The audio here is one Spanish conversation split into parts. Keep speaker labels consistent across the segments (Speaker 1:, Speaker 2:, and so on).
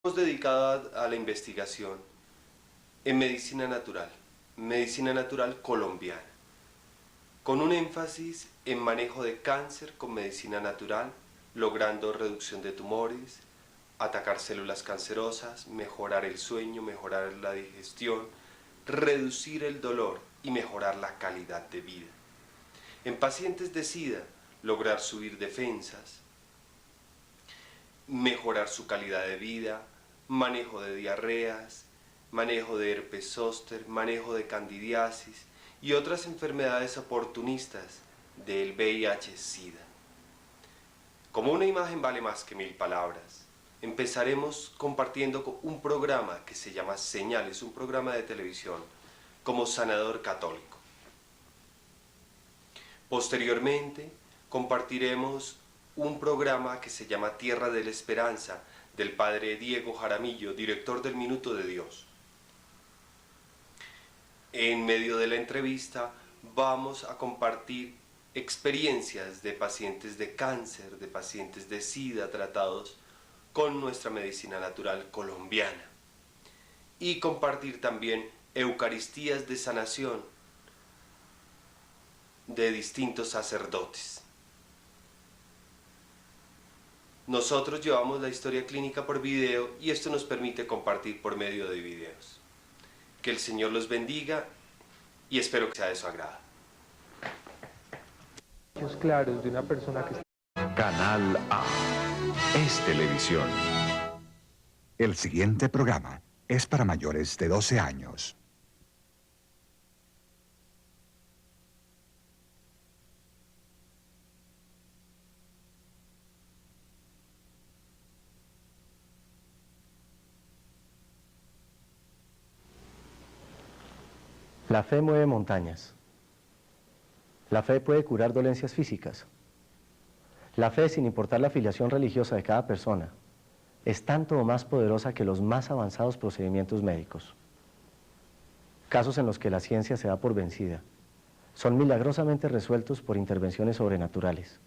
Speaker 1: Hemos dedicado a la investigación en medicina natural colombiana, con un énfasis en manejo de cáncer con medicina natural, logrando reducción de tumores, atacar células cancerosas, mejorar el sueño, mejorar la digestión, reducir el dolor y mejorar la calidad de vida. En pacientes de SIDA, lograr subir defensas, mejorar su calidad de vida, manejo de diarreas, manejo de herpes zóster, manejo de candidiasis y otras enfermedades oportunistas del VIH-Sida. Como una imagen vale más que 1000 palabras, empezaremos compartiendo un programa que se llama Señales, un programa de televisión como sanador católico. Posteriormente compartiremos un programa que se llama Tierra de la Esperanza, del padre Diego Jaramillo, director del Minuto de Dios. En medio de la entrevista vamos a compartir experiencias de pacientes de cáncer, de pacientes de SIDA tratados con nuestra medicina natural colombiana. Y compartir también eucaristías de sanación de distintos sacerdotes. Nosotros llevamos la historia clínica por video y esto nos permite compartir por medio de videos. Que el Señor los bendiga y espero que sea de su agrado.
Speaker 2: Claros de una persona que...
Speaker 3: Canal A es televisión.
Speaker 4: El siguiente programa es para mayores de 12 años.
Speaker 5: La fe mueve montañas. La fe puede curar dolencias físicas. La fe, sin importar la afiliación religiosa de cada persona, es tanto o más poderosa que los más avanzados procedimientos médicos. Casos en los que la ciencia se da por vencida son milagrosamente resueltos por intervenciones sobrenaturales.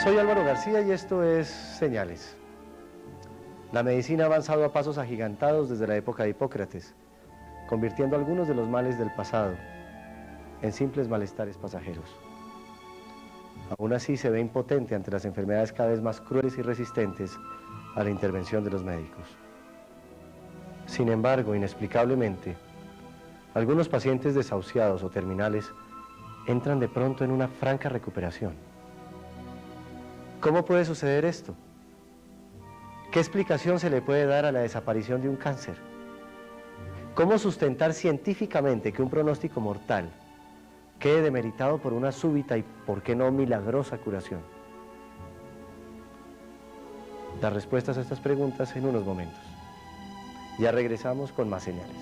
Speaker 5: Soy Álvaro García y esto es Señales. La medicina ha avanzado a pasos agigantados desde la época de Hipócrates, convirtiendo algunos de los males del pasado en simples malestares pasajeros. Aún así se ve impotente ante las enfermedades cada vez más crueles y resistentes a la intervención de los médicos. Sin embargo, inexplicablemente, algunos pacientes desahuciados o terminales entran de pronto en una franca recuperación. ¿Cómo puede suceder esto? ¿Qué explicación se le puede dar a la desaparición de un cáncer? ¿Cómo sustentar científicamente que un pronóstico mortal quede demeritado por una súbita y, por qué no, milagrosa curación? Las respuestas a estas preguntas en unos momentos. Ya regresamos con más Señales.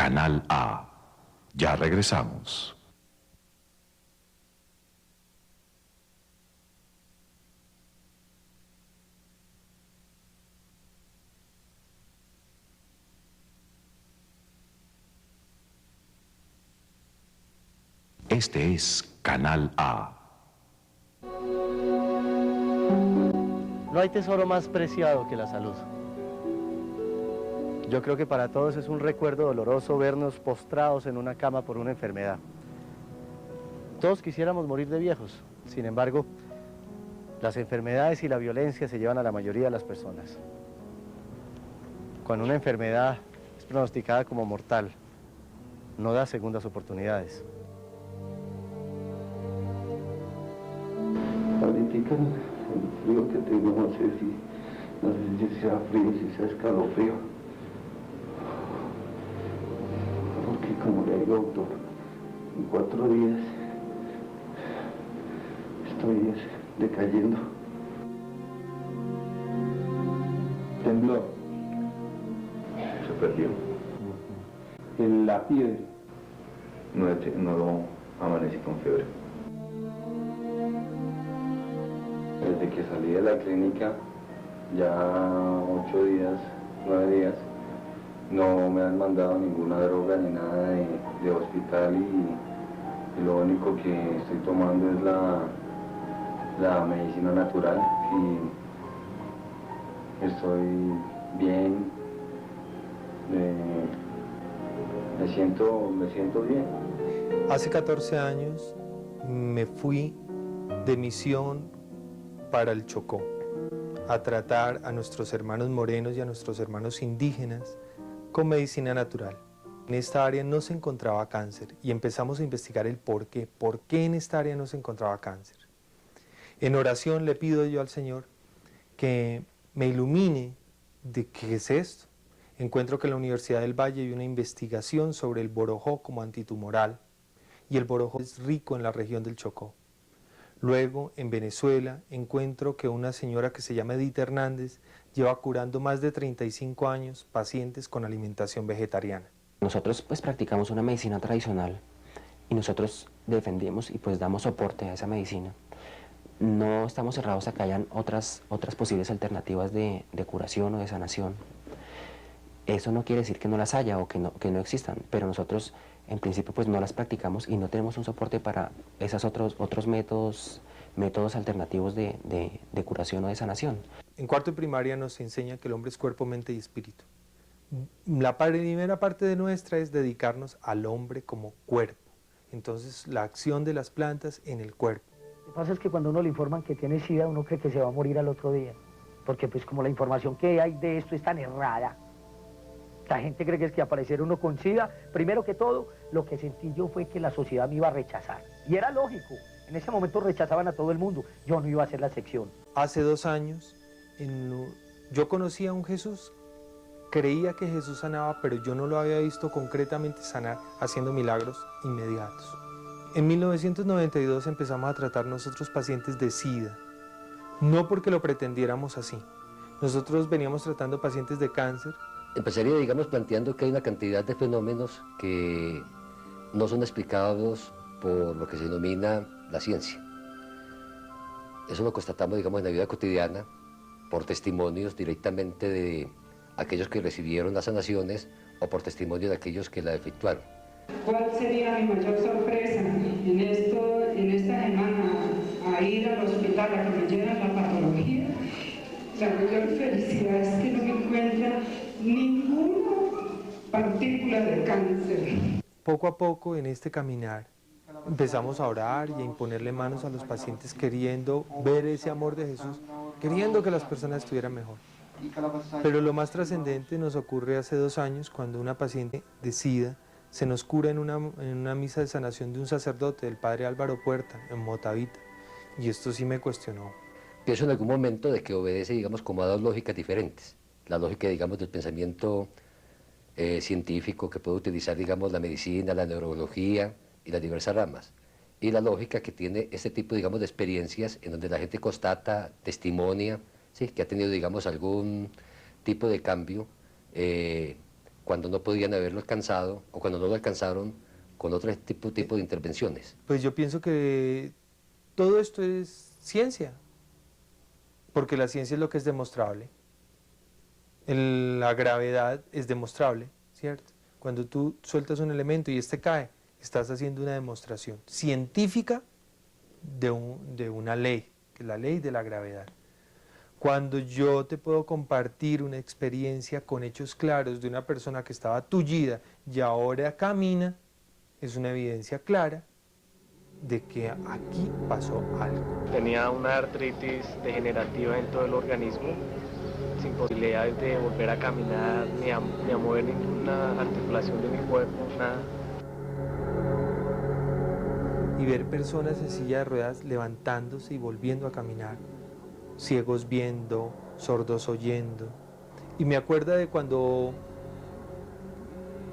Speaker 3: Canal A. Ya regresamos. Este es Canal A.
Speaker 5: No hay tesoro más preciado que la salud. Yo creo que para todos es un recuerdo doloroso vernos postrados en una cama por una enfermedad. Todos quisiéramos morir de viejos, sin embargo, las enfermedades y la violencia se llevan a la mayoría de las personas. Cuando una enfermedad es pronosticada como mortal, no da segundas oportunidades.
Speaker 6: Ahorita el frío que tengo, no sé si sea frío, si sea escalofrío. Porque como le digo, doctor, en 4 días estoy decayendo. Temblor.
Speaker 7: Se perdió.
Speaker 6: En la fiebre.
Speaker 7: No amanecí con fiebre. Desde que salí de la clínica, ya 8 días, 9 días, no me han mandado ninguna droga ni nada de hospital y lo único que estoy tomando es la medicina natural y estoy bien, me siento bien.
Speaker 2: Hace 14 años me fui de misión para el Chocó a tratar a nuestros hermanos morenos y a nuestros hermanos indígenas con medicina natural. En esta área no se encontraba cáncer y empezamos a investigar el por qué en esta área no se encontraba cáncer. En oración le pido yo al Señor que me ilumine de qué es esto. Encuentro que en la Universidad del Valle hay una investigación sobre el borojó como antitumoral y el borojó es rico en la región del Chocó. Luego, en Venezuela, encuentro que una señora que se llama Edith Hernández lleva curando más de 35 años pacientes con alimentación vegetariana.
Speaker 8: Nosotros pues practicamos una medicina tradicional y nosotros defendemos y pues damos soporte a esa medicina. No estamos cerrados a que hayan otras posibles alternativas de curación o de sanación. Eso no quiere decir que no las haya o que no existan, pero nosotros en principio pues no las practicamos y no tenemos un soporte para esos otros métodos alternativos de curación o de sanación.
Speaker 2: En cuarto de primaria nos enseña que el hombre es cuerpo, mente y espíritu. La primera parte de nuestra es dedicarnos al hombre como cuerpo. Entonces la acción de las plantas en el cuerpo.
Speaker 9: Lo que pasa es que cuando uno le informan que tiene SIDA, uno cree que se va a morir al otro día. Porque pues como la información que hay de esto es tan errada, la gente cree que es que aparecer uno con SIDA, primero que todo, lo que sentí yo fue que la sociedad me iba a rechazar. Y era lógico, en ese momento rechazaban a todo el mundo, yo no iba a hacer la excepción.
Speaker 2: Hace 2 años yo conocí a un Jesús, creía que Jesús sanaba, pero yo no lo había visto concretamente sanar, haciendo milagros inmediatos. En 1992 empezamos a tratar nosotros pacientes de SIDA, no porque lo pretendiéramos así. Nosotros veníamos tratando pacientes de cáncer.
Speaker 10: Empezaría, digamos, planteando que hay una cantidad de fenómenos que no son explicados por lo que se denomina la ciencia. Eso lo constatamos, digamos, en la vida cotidiana, por testimonios directamente de aquellos que recibieron las sanaciones o por testimonio de aquellos que la efectuaron.
Speaker 11: ¿Cuál sería mi mayor sorpresa en esta semana a ir al hospital a que me lleven la patología? La mayor felicidad es que no me encuentra ninguna partícula de cáncer.
Speaker 2: Poco a poco en este caminar empezamos a orar y a imponerle manos a los pacientes queriendo ver ese amor de Jesús, queriendo que las personas estuvieran mejor. Pero lo más trascendente nos ocurre hace 2 años cuando una paciente de SIDA se nos cura en una misa de sanación de un sacerdote, del padre Álvaro Puerta, en Motavita, y esto sí me cuestionó.
Speaker 10: Pienso en algún momento de que obedece, digamos, como a 2 lógicas diferentes. La lógica, digamos, del pensamiento científico que puede utilizar, digamos, la medicina, la neurología y las diversas ramas. Y la lógica que tiene este tipo, digamos, de experiencias en donde la gente constata, testimonia, ¿sí?, que ha tenido, digamos, algún tipo de cambio cuando no podían haberlo alcanzado o cuando no lo alcanzaron con otro tipo de intervenciones?
Speaker 2: Pues yo pienso que todo esto es ciencia, porque la ciencia es lo que es demostrable. La gravedad es demostrable, ¿cierto? Cuando tú sueltas un elemento y este cae, estás haciendo una demostración científica de una ley, que es la ley de la gravedad. Cuando yo te puedo compartir una experiencia con hechos claros de una persona que estaba tullida y ahora camina, es una evidencia clara de que aquí pasó algo.
Speaker 12: Tenía una artritis degenerativa en todo el organismo, sin posibilidades de volver a caminar ni a mover ninguna articulación de mi cuerpo, nada.
Speaker 2: Y ver personas en silla de ruedas levantándose y volviendo a caminar, ciegos viendo, sordos oyendo. Y me acuerdo de cuando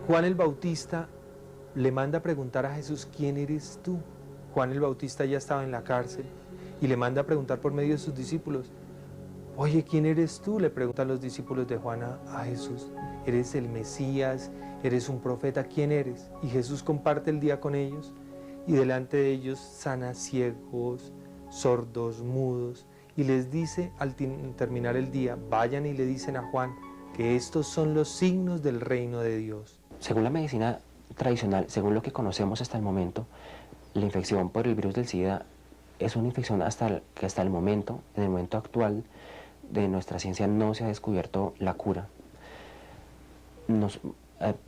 Speaker 2: Juan el Bautista le manda a preguntar a Jesús, ¿quién eres tú? Juan el Bautista ya estaba en la cárcel y le manda a preguntar por medio de sus discípulos, oye, ¿quién eres tú? Le preguntan los discípulos de Juan a Jesús, ¿eres el Mesías? ¿Eres un profeta? ¿Quién eres? Y Jesús comparte el día con ellos y delante de ellos sana ciegos, sordos, mudos, y les dice al terminar el día, vayan y le dicen a Juan que estos son los signos del reino de Dios.
Speaker 8: Según la medicina tradicional, según lo que conocemos hasta el momento, la infección por el virus del SIDA es una infección que hasta el momento, en el momento actual de nuestra ciencia, no se ha descubierto la cura.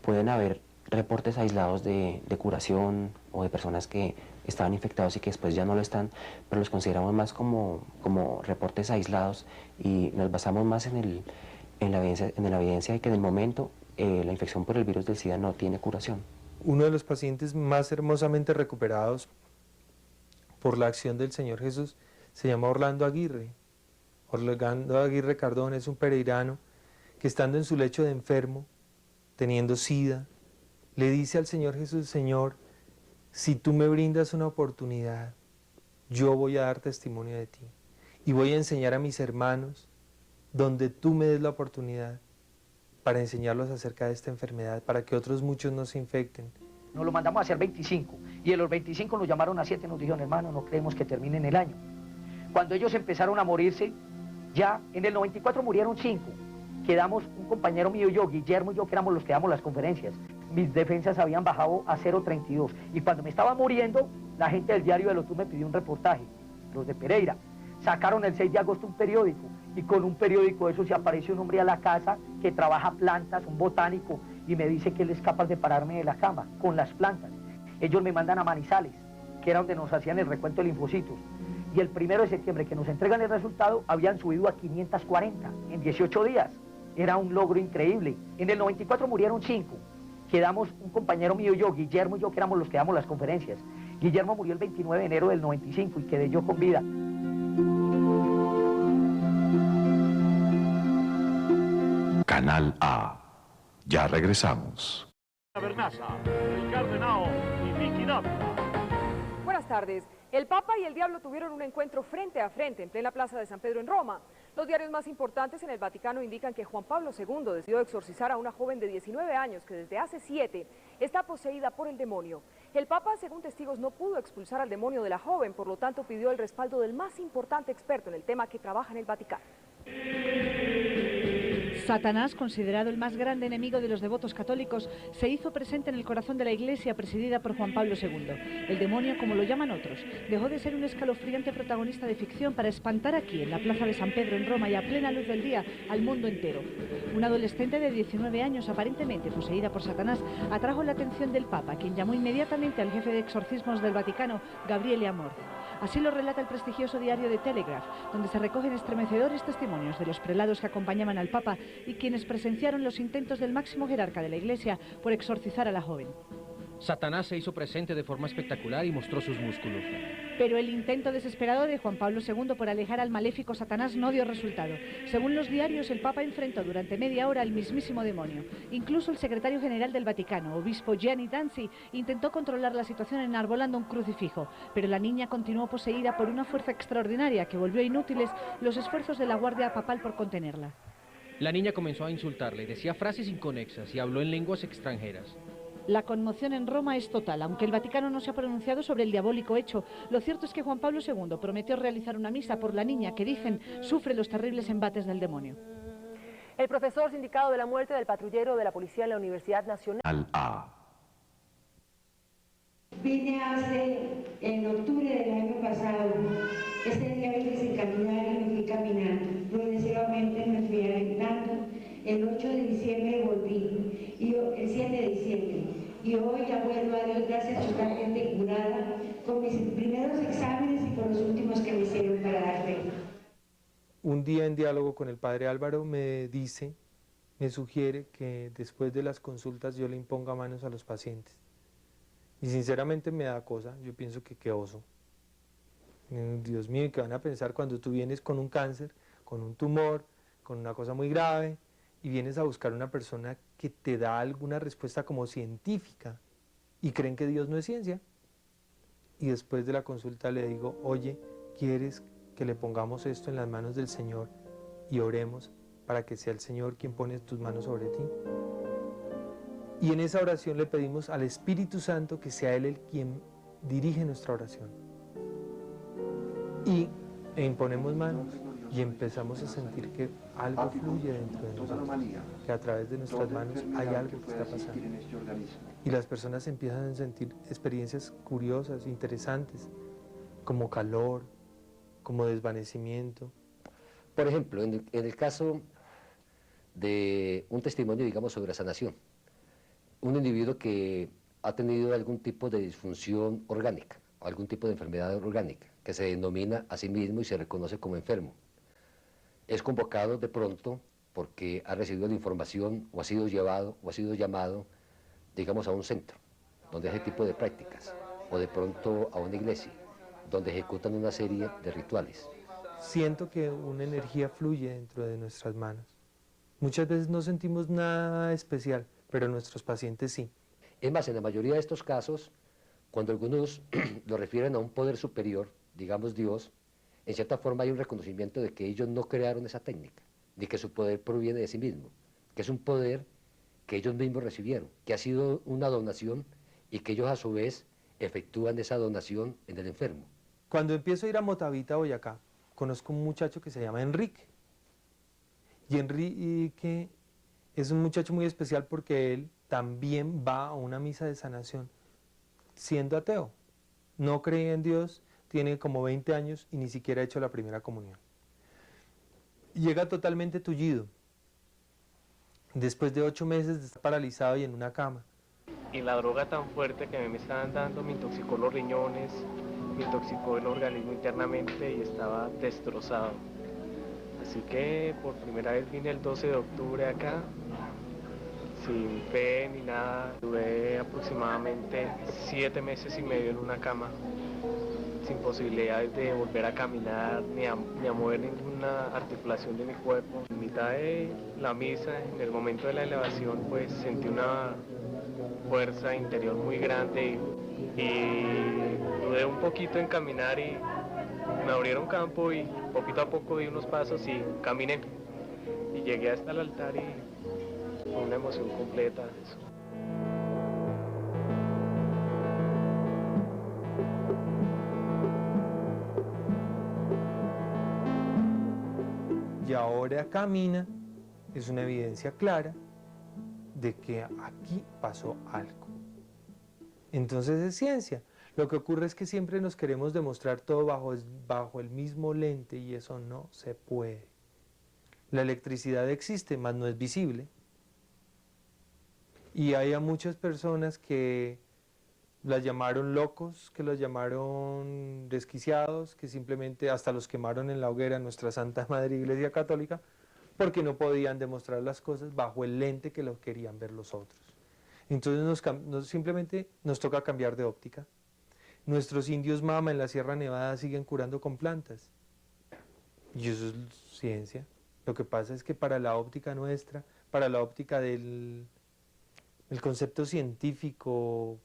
Speaker 8: Pueden haber reportes aislados de curación o de personas que estaban infectados y que después ya no lo están, pero los consideramos más como reportes aislados y nos basamos más en la evidencia de que en el momento la infección por el virus del SIDA no tiene curación.
Speaker 2: Uno de los pacientes más hermosamente recuperados por la acción del Señor Jesús se llama Orlando Aguirre. Orlando Aguirre Cardón es un pereirano que estando en su lecho de enfermo, teniendo SIDA, le dice al Señor Jesús, Señor, si tú me brindas una oportunidad, yo voy a dar testimonio de ti y voy a enseñar a mis hermanos donde tú me des la oportunidad para enseñarlos acerca de esta enfermedad, para que otros muchos no se infecten.
Speaker 9: Nos lo mandamos a hacer 25 y de los 25 nos llamaron a 7 y nos dijeron, hermano, no creemos que termine en el año. Cuando ellos empezaron a morirse, ya en el 94 murieron 5. Quedamos un compañero mío y yo, Guillermo y yo, que éramos los que damos las conferencias. Mis defensas habían bajado a 0.32 y cuando me estaba muriendo, la gente del Diario de Lotú me pidió un reportaje, los de Pereira. Sacaron el 6 de agosto un periódico y con un periódico de eso se aparece un hombre a la casa que trabaja plantas, un botánico, y me dice que él es capaz de pararme de la cama con las plantas. Ellos me mandan a Manizales, que era donde nos hacían el recuento de linfocitos. Y el 1 de septiembre que nos entregan el resultado, habían subido a 540 en 18 días. Era un logro increíble. En el 94 murieron 5. Quedamos un compañero mío y yo, Guillermo y yo, que éramos los que damos las conferencias. Guillermo murió el 29 de enero del 95 y quedé yo con vida.
Speaker 3: Canal A. Ya regresamos.
Speaker 13: Buenas tardes. El Papa y el Diablo tuvieron un encuentro frente a frente en plena plaza de San Pedro en Roma. Los diarios más importantes en el Vaticano indican que Juan Pablo II decidió exorcizar a una joven de 19 años que desde hace 7 está poseída por el demonio. El Papa, según testigos, no pudo expulsar al demonio de la joven, por lo tanto pidió el respaldo del más importante experto en el tema que trabaja en el Vaticano.
Speaker 14: Satanás, considerado el más grande enemigo de los devotos católicos, se hizo presente en el corazón de la Iglesia presidida por Juan Pablo II. El demonio, como lo llaman otros, dejó de ser un escalofriante protagonista de ficción para espantar aquí, en la plaza de San Pedro en Roma y a plena luz del día, al mundo entero. Una adolescente de 19 años, aparentemente poseída por Satanás, atrajo la atención del Papa, quien llamó inmediatamente al jefe de exorcismos del Vaticano, Gabriele Amor. Así lo relata el prestigioso diario The Telegraph, donde se recogen estremecedores testimonios de los prelados que acompañaban al Papa y quienes presenciaron los intentos del máximo jerarca de la Iglesia por exorcizar a la joven.
Speaker 15: Satanás se hizo presente de forma espectacular y mostró sus músculos.
Speaker 14: Pero el intento desesperado de Juan Pablo II por alejar al maléfico Satanás no dio resultado. Según los diarios, el Papa enfrentó durante media hora al mismísimo demonio. Incluso el secretario general del Vaticano, obispo Gianni Danzi, intentó controlar la situación enarbolando un crucifijo, pero la niña continuó poseída por una fuerza extraordinaria que volvió inútiles los esfuerzos de la Guardia Papal por contenerla.
Speaker 15: La niña comenzó a insultarle, decía frases inconexas y habló en lenguas extranjeras.
Speaker 14: La conmoción en Roma es total, aunque el Vaticano no se ha pronunciado sobre el diabólico hecho. Lo cierto es que Juan Pablo II prometió realizar una misa por la niña que, dicen, sufre los terribles embates del demonio.
Speaker 13: El profesor sindicado de la muerte del patrullero de la policía en la Universidad Nacional.
Speaker 16: Vine en octubre del año pasado. Ese día vine sin caminar y me fui caminando. Progresivamente me fui alentando. El 8 de diciembre volví, y el 7 de diciembre. Y hoy ya vuelvo a Dios gracias totalmente curada, con mis primeros exámenes y con los últimos que me hicieron para dar fe.
Speaker 2: Un día en diálogo con el padre Álvaro me sugiere que después de las consultas yo le imponga manos a los pacientes. Y sinceramente me da cosa, yo pienso que qué oso. Dios mío, ¿qué van a pensar cuando tú vienes con un cáncer, con un tumor, con una cosa muy grave, y vienes a buscar una persona que te da alguna respuesta como científica, y creen que Dios no es ciencia? Y después de la consulta le digo, oye, ¿quieres que le pongamos esto en las manos del Señor y oremos para que sea el Señor quien pone tus manos sobre ti? Y en esa oración le pedimos al Espíritu Santo que sea Él el quien dirige nuestra oración. Y imponemos manos y empezamos a sentir que algo fluye dentro de nosotros, que a través de nuestras manos hay algo que está pasando. Y las personas empiezan a sentir experiencias curiosas, interesantes, como calor, como desvanecimiento.
Speaker 10: Por ejemplo, en el caso de un testimonio, digamos, sobre sanación, un individuo que ha tenido algún tipo de disfunción orgánica, o algún tipo de enfermedad orgánica, que se denomina a sí mismo y se reconoce como enfermo, es convocado de pronto porque ha recibido la información o ha sido llevado o ha sido llamado, digamos, a un centro donde hace tipo de prácticas, o de pronto a una iglesia donde ejecutan una serie de rituales.
Speaker 2: Siento que una energía fluye dentro de nuestras manos. Muchas veces no sentimos nada especial, pero nuestros pacientes sí.
Speaker 10: Es más, en la mayoría de estos casos, cuando algunos lo refieren a un poder superior, digamos Dios, en cierta forma hay un reconocimiento de que ellos no crearon esa técnica, ni que su poder proviene de sí mismo, que es un poder que ellos mismos recibieron, que ha sido una donación y que ellos a su vez efectúan esa donación en el enfermo.
Speaker 2: Cuando empiezo a ir a Motavita, Boyacá, conozco un muchacho que se llama Enrique. Y Enrique es un muchacho muy especial porque él también va a una misa de sanación, siendo ateo. No cree en Dios, tiene como 20 años y ni siquiera ha hecho la primera comunión. Llega totalmente tullido. Después de 8 meses de estar paralizado y en una cama.
Speaker 12: Y la droga tan fuerte que me estaban dando me intoxicó los riñones, me intoxicó el organismo internamente y estaba destrozado. Así que por primera vez vine el 12 de octubre acá, sin fe ni nada. Duré aproximadamente 7 meses y medio en una cama, sin posibilidades de volver a caminar ni a mover ninguna articulación de mi cuerpo. En mitad de la misa, en el momento de la elevación, pues sentí una fuerza interior muy grande y dudé un poquito en caminar y me abrieron campo y poquito a poco di unos pasos y caminé y llegué hasta el altar y fue una emoción completa eso.
Speaker 2: Y ahora camina, es una evidencia clara de que aquí pasó algo. Entonces es ciencia. Lo que ocurre es que siempre nos queremos demostrar todo bajo el mismo lente y eso no se puede. La electricidad existe, mas no es visible. Y hay a muchas personas que las llamaron locos, que los llamaron desquiciados, que simplemente hasta los quemaron en la hoguera en nuestra Santa Madre Iglesia Católica, porque no podían demostrar las cosas bajo el lente que lo querían ver los otros. Entonces simplemente nos toca cambiar de óptica. Nuestros indios Mama en la Sierra Nevada siguen curando con plantas. Y eso es ciencia. Lo que pasa es que para la óptica nuestra, para la óptica del concepto científico,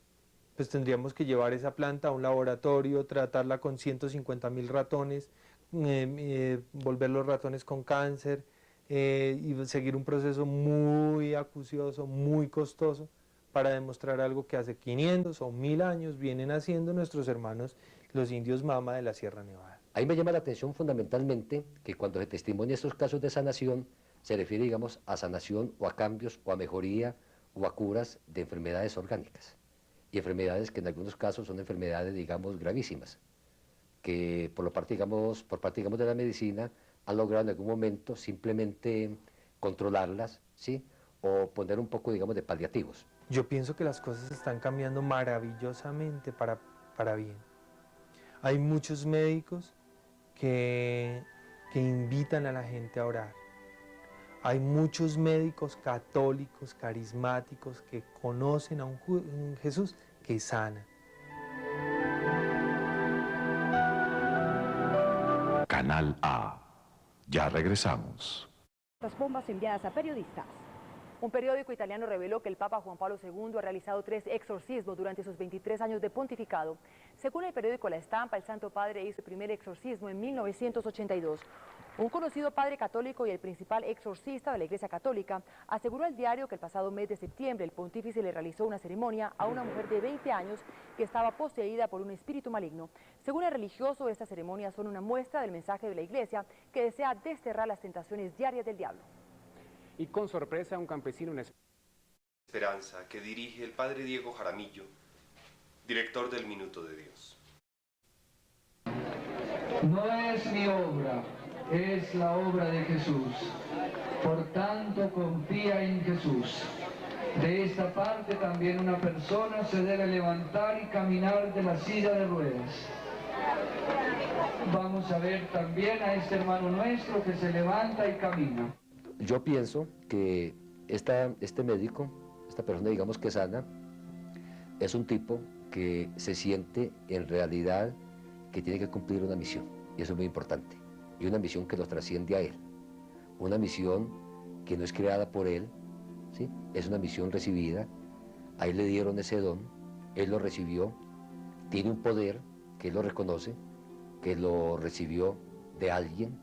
Speaker 2: pues tendríamos que llevar esa planta a un laboratorio, tratarla con 150.000 ratones, volver los ratones con cáncer, y seguir un proceso muy acucioso, muy costoso, para demostrar algo que hace 500 o 1000 años vienen haciendo nuestros hermanos, los indios Mama de la Sierra Nevada.
Speaker 10: Ahí me llama la atención fundamentalmente que cuando se testimonia estos casos de sanación, se refiere, digamos, a sanación o a cambios o a mejoría o a curas de enfermedades orgánicas. Y enfermedades que en algunos casos son enfermedades, digamos, gravísimas, que por parte, digamos, de la medicina han logrado en algún momento simplemente controlarlas, ¿sí? O poner un poco, digamos, de paliativos.
Speaker 2: Yo pienso que las cosas están cambiando maravillosamente para bien. Hay muchos médicos que invitan a la gente a orar. Hay muchos médicos católicos, carismáticos, que conocen a un Jesús que sana.
Speaker 3: Canal A. Ya regresamos.
Speaker 17: Las bombas enviadas a periodistas.
Speaker 13: Un periódico italiano reveló que el Papa Juan Pablo II ha realizado 3 exorcismos durante sus 23 años de pontificado. Según el periódico La Estampa, el Santo Padre hizo el primer exorcismo en 1982. Un conocido padre católico y el principal exorcista de la Iglesia Católica aseguró al diario que el pasado mes de septiembre el pontífice le realizó una ceremonia a una mujer de 20 años que estaba poseída por un espíritu maligno. Según el religioso, estas ceremonias son una muestra del mensaje de la Iglesia que desea desterrar las tentaciones diarias del diablo.
Speaker 18: Y con sorpresa, un campesino en
Speaker 1: Esperanza que dirige el padre Diego Jaramillo, director del Minuto de Dios.
Speaker 19: No es mi obra, es la obra de Jesús. Por tanto, confía en Jesús. De esta parte también una persona se debe levantar y caminar de la silla de ruedas. Vamos a ver también a este hermano nuestro que se levanta y camina.
Speaker 10: Yo pienso que este médico, esta persona, digamos, que sana, es un tipo que se siente en realidad que tiene que cumplir una misión, y eso es muy importante, y una misión que lo trasciende a él, una misión que no es creada por él, ¿sí? Es una misión recibida, a él le dieron ese don, él lo recibió, tiene un poder que él lo reconoce, que lo recibió de alguien,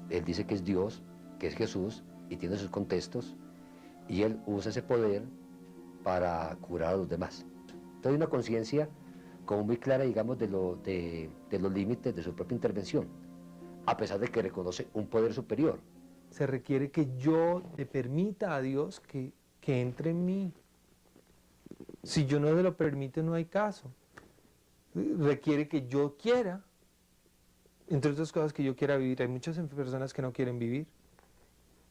Speaker 10: él dice que es Dios, que es Jesús, y tiene sus contextos, y él usa ese poder para curar a los demás. Entonces hay una conciencia como muy clara, digamos, de los límites de su propia intervención, a pesar de que reconoce un poder superior.
Speaker 2: Se requiere que yo le permita a Dios que entre en mí. Si yo no se lo permito, no hay caso. Requiere que yo quiera, entre otras cosas, que yo quiera vivir. Hay muchas personas que no quieren vivir.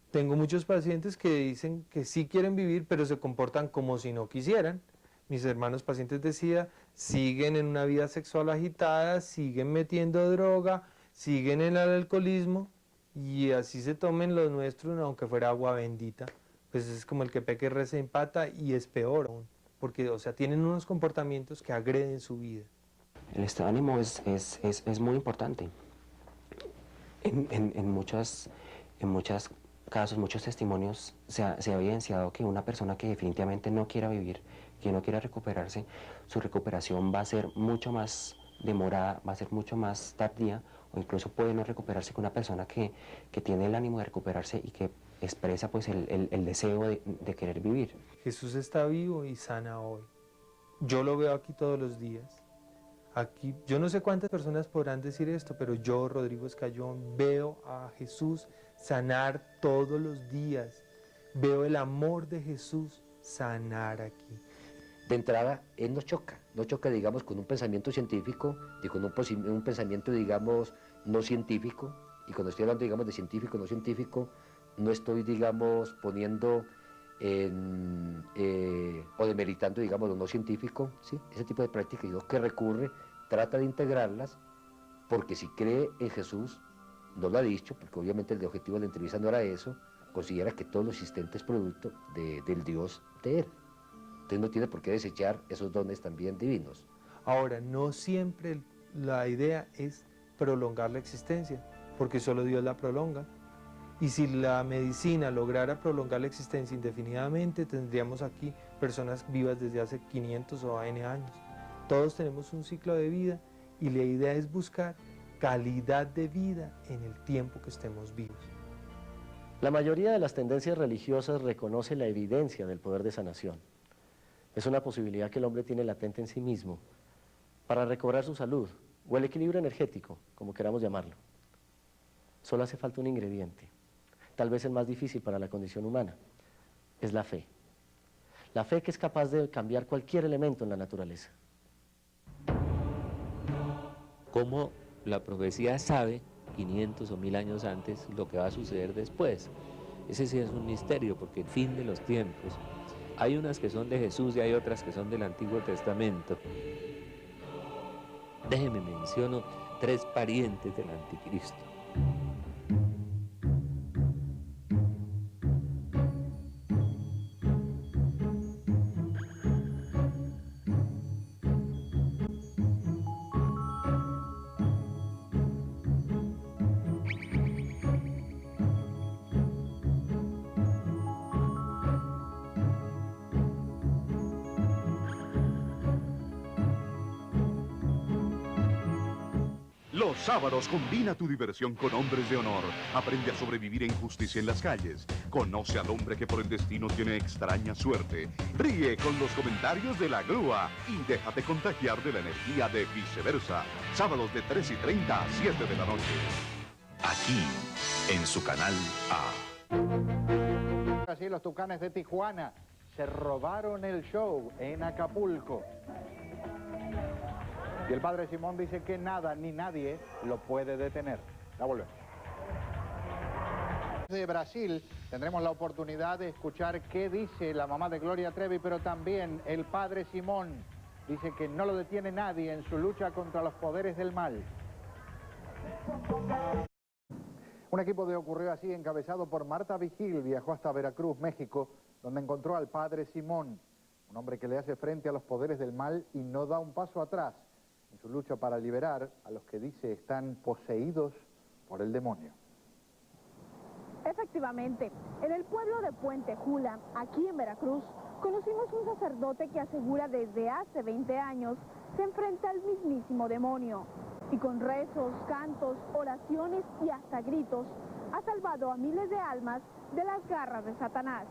Speaker 2: Tengo muchos pacientes que dicen que sí quieren vivir, pero se comportan como si no quisieran. Mis hermanos pacientes de SIDA siguen en una vida sexual agitada, siguen metiendo droga, siguen en el alcoholismo, y así se tomen los nuestros, aunque fuera agua bendita. Pues es como el que peca y reza y empata, y es peor aún, porque, o sea, tienen unos comportamientos que agreden su vida.
Speaker 8: El estado de ánimo es muy importante. En muchos casos, muchos testimonios, se ha evidenciado que una persona que definitivamente no quiera vivir, que no quiera recuperarse, su recuperación va a ser mucho más demorada, va a ser mucho más tardía, o incluso puede no recuperarse que una persona que tiene el ánimo de recuperarse y que expresa pues el deseo de querer vivir.
Speaker 2: Jesús está vivo y sana hoy. Yo lo veo aquí todos los días. Aquí, yo no sé cuántas personas podrán decir esto, pero yo, Rodrigo Escayón, veo a Jesús sanar todos los días. Veo el amor de Jesús sanar aquí.
Speaker 10: De entrada, él no choca, digamos, con un pensamiento científico y con un pensamiento, digamos, no científico. Y cuando estoy hablando, digamos, de científico, no científico, no estoy, digamos, poniendo o demeritando, digamos, lo no científico, ¿sí? Ese tipo de prácticas, sino que recurre, trata de integrarlas, porque si cree en Jesús, no lo ha dicho, porque obviamente el objetivo de la entrevista no era eso, considera que todo lo existente es producto del Dios de él. Entonces no tiene por qué desechar esos dones también divinos.
Speaker 2: Ahora, no siempre la idea es prolongar la existencia, porque solo Dios la prolonga. Y si la medicina lograra prolongar la existencia indefinidamente, tendríamos aquí personas vivas desde hace 500 o N años. Todos tenemos un ciclo de vida y la idea es buscar calidad de vida en el tiempo que estemos vivos.
Speaker 5: La mayoría de las tendencias religiosas reconoce la evidencia del poder de sanación. Es una posibilidad que el hombre tiene latente en sí mismo para recobrar su salud o el equilibrio energético, como queramos llamarlo. Solo hace falta un ingrediente, tal vez el más difícil para la condición humana, es la fe. La fe que es capaz de cambiar cualquier elemento en la naturaleza.
Speaker 20: ¿Cómo la profecía sabe 500 o 1000 años antes lo que va a suceder después? Ese sí es un misterio, porque el fin de los tiempos, hay unas que son de Jesús y hay otras que son del Antiguo Testamento. Déjeme menciono 3 parientes del anticristo.
Speaker 21: Los sábados combina tu diversión con hombres de honor. Aprende a sobrevivir en justicia en las calles. Conoce al hombre que por el destino tiene extraña suerte. Ríe con los comentarios de la grúa y déjate contagiar de la energía de Viceversa. Sábados de 3:30 a 7 de la noche.
Speaker 3: Aquí, en su canal A.
Speaker 22: Así los Tucanes de Tijuana se robaron el show en Acapulco. Y el padre Simón dice que nada ni nadie lo puede detener. Ya volvemos. De Brasil tendremos la oportunidad de escuchar qué dice la mamá de Gloria Trevi, pero también el padre Simón dice que no lo detiene nadie en su lucha contra los poderes del mal. Un equipo de Ocurrió Así, encabezado por Marta Vigil, viajó hasta Veracruz, México, donde encontró al padre Simón, un hombre que le hace frente a los poderes del mal y no da un paso atrás en su lucha para liberar a los que dice están poseídos por el demonio.
Speaker 23: Efectivamente, en el pueblo de Puente Jula, aquí en Veracruz, conocimos un sacerdote que asegura desde hace 20 años se enfrenta al mismísimo demonio y con rezos, cantos, oraciones y hasta gritos ha salvado a miles de almas de las garras de Satanás.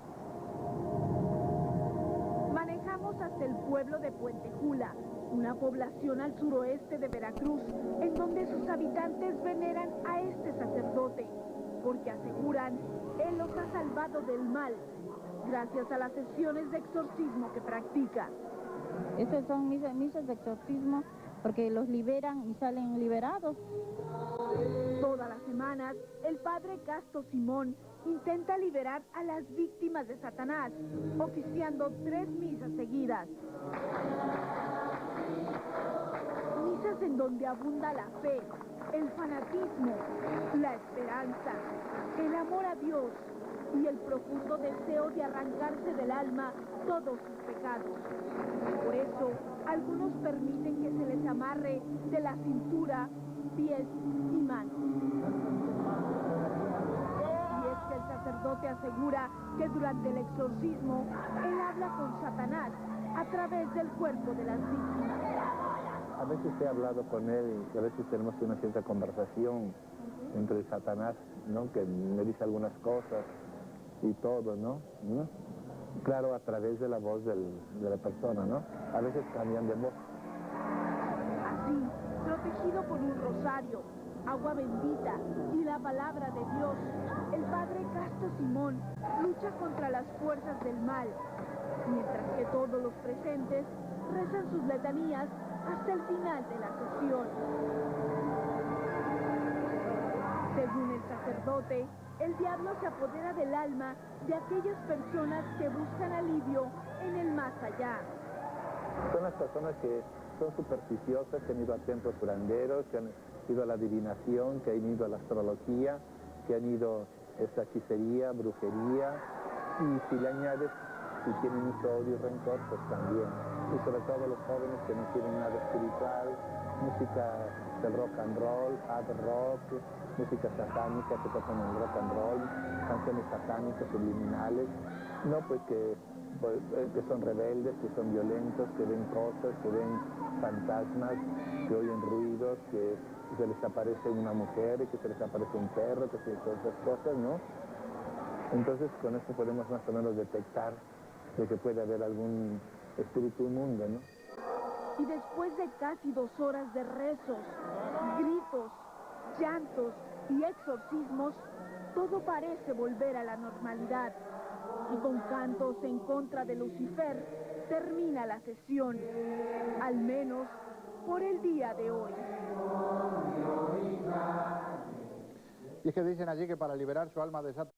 Speaker 23: Manejamos hasta el pueblo de Puente Jula, una población al suroeste de Veracruz, en donde sus habitantes veneran a este sacerdote, porque aseguran, él los ha salvado del mal, gracias a las sesiones de exorcismo que practica.
Speaker 24: Estas son misas de exorcismo, porque los liberan y salen liberados.
Speaker 23: Todas las semanas, el padre Casto Simón intenta liberar a las víctimas de Satanás, oficiando 3 misas seguidas. Misas en donde abunda la fe, el fanatismo, la esperanza, el amor a Dios y el profundo deseo de arrancarse del alma todos sus pecados. Por eso, algunos permiten que se les amarre de la cintura, pies y manos. Y es que el sacerdote asegura que durante el exorcismo, él habla con Satanás a través del cuerpo de las víctimas.
Speaker 25: A veces he hablado con él y a veces tenemos una cierta conversación entre Satanás, ¿no? Que me dice algunas cosas y todo, ¿no? Claro, a través de la voz de la persona, ¿no? A veces cambian de voz.
Speaker 23: Así, protegido por un rosario, agua bendita y la palabra de Dios, el padre Casto Simón lucha contra las fuerzas del mal, mientras que todos los presentes rezan sus letanías hasta el final de la sesión. Según el sacerdote, el diablo se apodera del alma de aquellas personas que buscan alivio en el más allá.
Speaker 25: Son las personas que son supersticiosas, que han ido a templos curanderos, que han ido a la adivinación, que han ido a la astrología, que han ido a esa hechicería, brujería, y si le añades, si tienen mucho odio y rencor, pues también. Y sobre todo los jóvenes que no tienen nada espiritual, música del rock and roll, hard rock, música satánica que tocan en rock and roll, canciones satánicas, subliminales, no, pues que son rebeldes, que son violentos, que ven cosas, que ven fantasmas, que oyen ruidos, que se les aparece una mujer, que se les aparece un perro, que se todas esas cosas, ¿no? Entonces con esto podemos más o menos detectar de que puede haber algún espíritu inmundo, ¿no?
Speaker 23: Y después de casi 2 horas de rezos, gritos, llantos y exorcismos, todo parece volver a la normalidad. Y con cantos en contra de Lucifer, termina la sesión, al menos por el día de hoy.
Speaker 22: Y es que dicen allí que para liberar su alma de Satanás